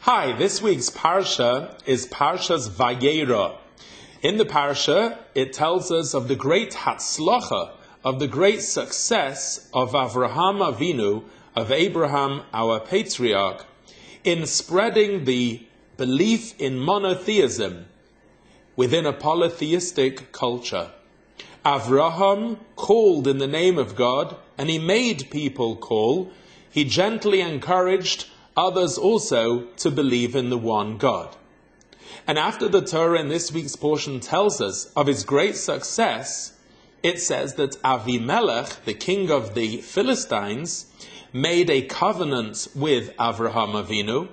Hi, this week's Parsha is Parsha's Vayera. In the Parsha, it tells us of the great Hatzlacha, of the great success of Avraham Avinu, of Abraham, our patriarch, in spreading the belief in monotheism within a polytheistic culture. Avraham called in the name of God, and he made people call. He gently encouraged others also to believe in the one God. And after the Torah in this week's portion tells us of his great success, it says that Avimelech, the king of the Philistines, made a covenant with Avraham Avinu,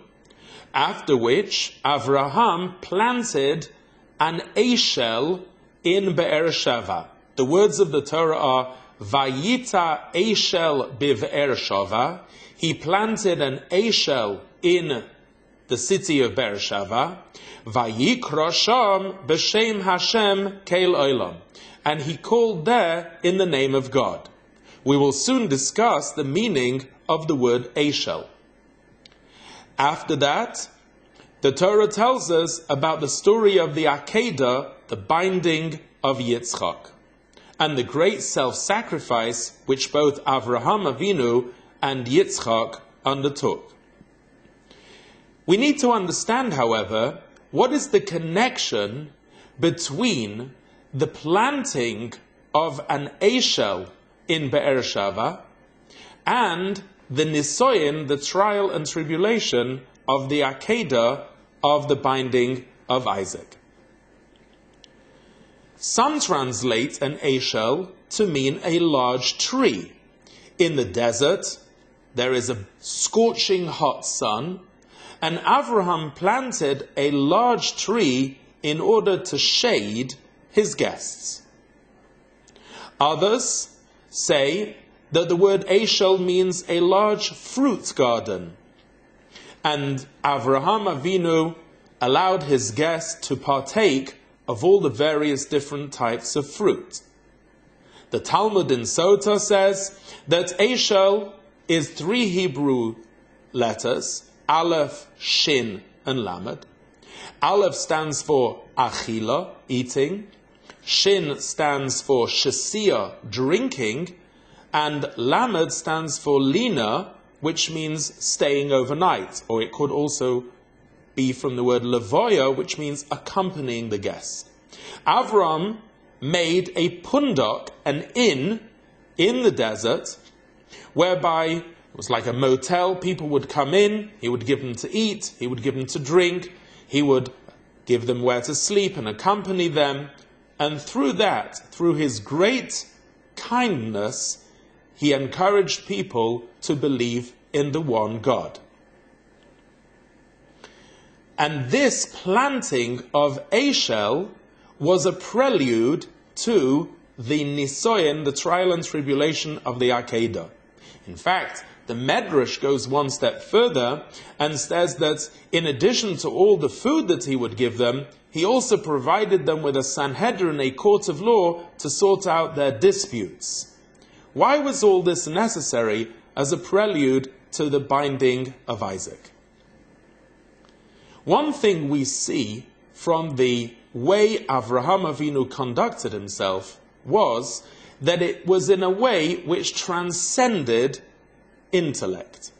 after which Avraham planted an Eshel in Be'er-sheva. The words of the Torah are, Vayita Eshel Be'er-sheva. He planted an Eshel in the city of Be'er-sheva. Vayikra sham b'shem Hashem keil olam. And he called there in the name of God. We will soon discuss the meaning of the word Eshel. After that, the Torah tells us about the story of the Akedah, the binding of Yitzchak, and the great self-sacrifice which both Avraham Avinu and Yitzchak undertook. We need to understand, however, what is the connection between the planting of an Eshel in Be'er-sheva and the Nisoyin, the trial and tribulation of the Akedah of the binding of Isaac. Some translate an Eshel to mean a large tree. In the desert, there is a scorching hot sun, and Avraham planted a large tree in order to shade his guests. Others say that the word Eshel means a large fruit garden, and Avraham Avinu allowed his guests to partake of all the various different types of fruit. The Talmud in Sota says that Eshel is 3 Hebrew letters, Aleph, Shin, and Lamed. Aleph stands for Achila, eating. Shin stands for Shasiya, drinking. And Lamed stands for Lina, which means staying overnight. Or it could also be from the word Levoya, which means accompanying the guest. Avram made a pundak, an inn, in the desert, whereby it was like a motel. People would come in, he would give them to eat, he would give them to drink, he would give them where to sleep and accompany them. And through that, through his great kindness, he encouraged people to believe in the one God. And this planting of Eshel was a prelude to the Nisoyin, the trial and tribulation of the Akedah. In fact, the Medrash goes one step further and says that in addition to all the food that he would give them, he also provided them with a Sanhedrin, a court of law, to sort out their disputes. Why was all this necessary as a prelude to the binding of Isaac? One thing we see from the way Avraham Avinu conducted himself was that it was in a way which transcended intellect.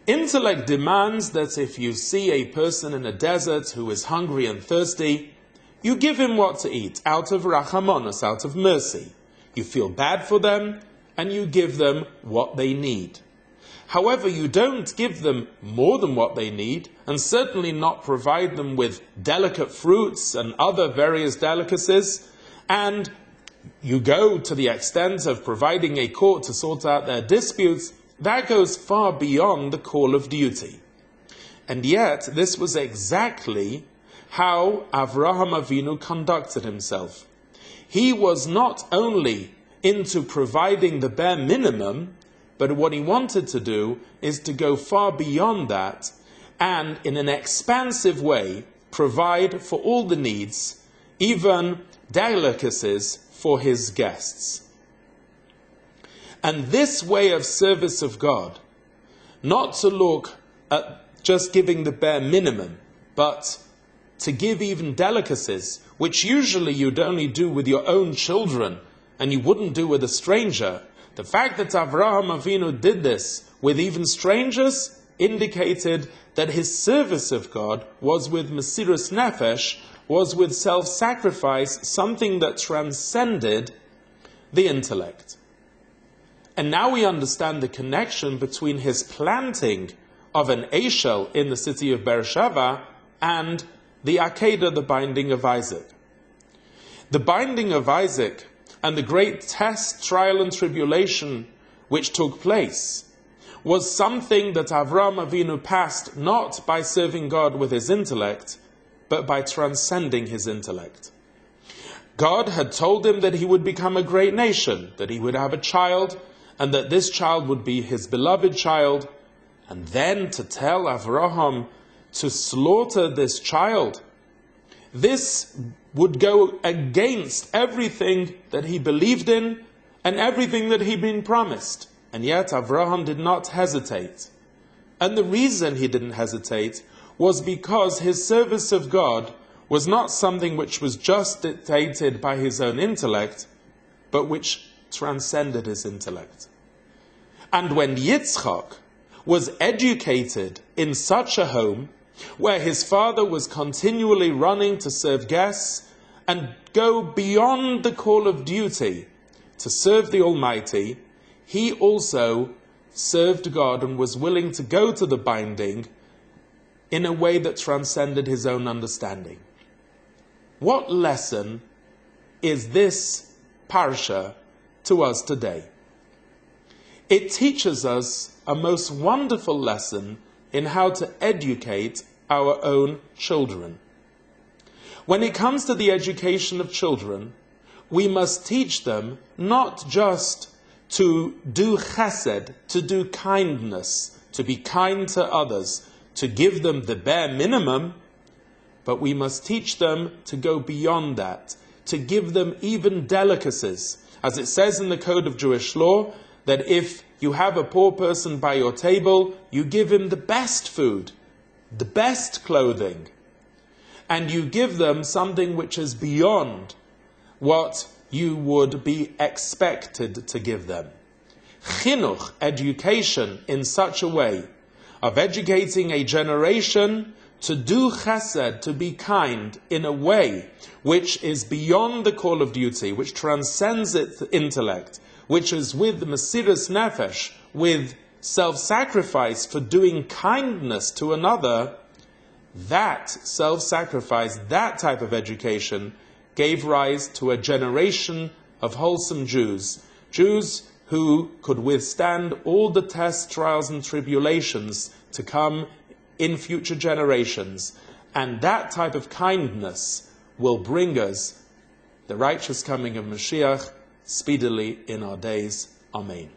Intellect demands that if you see a person in a desert who is hungry and thirsty, you give him what to eat out of rachamonos, out of mercy. You feel bad for them and you give them what they need. However, you don't give them more than what they need, and certainly not provide them with delicate fruits and other various delicacies, and you go to the extent of providing a court to sort out their disputes. That goes far beyond the call of duty. And yet, this was exactly how Avraham Avinu conducted himself. He was not only into providing the bare minimum, but what he wanted to do is to go far beyond that and, in an expansive way, provide for all the needs, even delicacies for his guests. And this way of service of God, not to look at just giving the bare minimum, but to give even delicacies, which usually you'd only do with your own children, and you wouldn't do with a stranger. The fact that Avraham Avinu did this with even strangers indicated that his service of God was with Mesirus Nefesh, was with self-sacrifice, something that transcended the intellect. And now we understand the connection between his planting of an Eshel in the city of Beersheba and the Akedah, the binding of Isaac. The binding of Isaac and the great test, trial and tribulation which took place was something that Avraham Avinu passed not by serving God with his intellect, but by transcending his intellect. God had told him that he would become a great nation, that he would have a child, and that this child would be his beloved child, and then to tell Avraham to slaughter this child, this would go against everything that he believed in and everything that he'd been promised. And yet Avraham did not hesitate. And the reason he didn't hesitate was because his service of God was not something which was just dictated by his own intellect, but which transcended his intellect. And when Yitzchak was educated in such a home, where his father was continually running to serve guests and go beyond the call of duty to serve the Almighty, he also served God and was willing to go to the binding in a way that transcended his own understanding. What lesson is this Parsha to us today? It teaches us a most wonderful lesson in how to educate our own children. When it comes to the education of children, we must teach them not just to do chesed, to do kindness, to be kind to others, to give them the bare minimum, but we must teach them to go beyond that, to give them even delicacies. As it says in the Code of Jewish Law, that if you have a poor person by your table, you give him the best food, the best clothing, and you give them something which is beyond what you would be expected to give them. Chinuch, education in such a way of educating a generation to do chesed, to be kind in a way which is beyond the call of duty, which transcends its intellect, which is with Mesirus Nefesh, with self-sacrifice for doing kindness to another. That self-sacrifice, that type of education, gave rise to a generation of wholesome Jews. Jews who could withstand all the tests, trials and tribulations to come in future generations. And that type of kindness will bring us the righteous coming of Mashiach speedily in our days. Amen.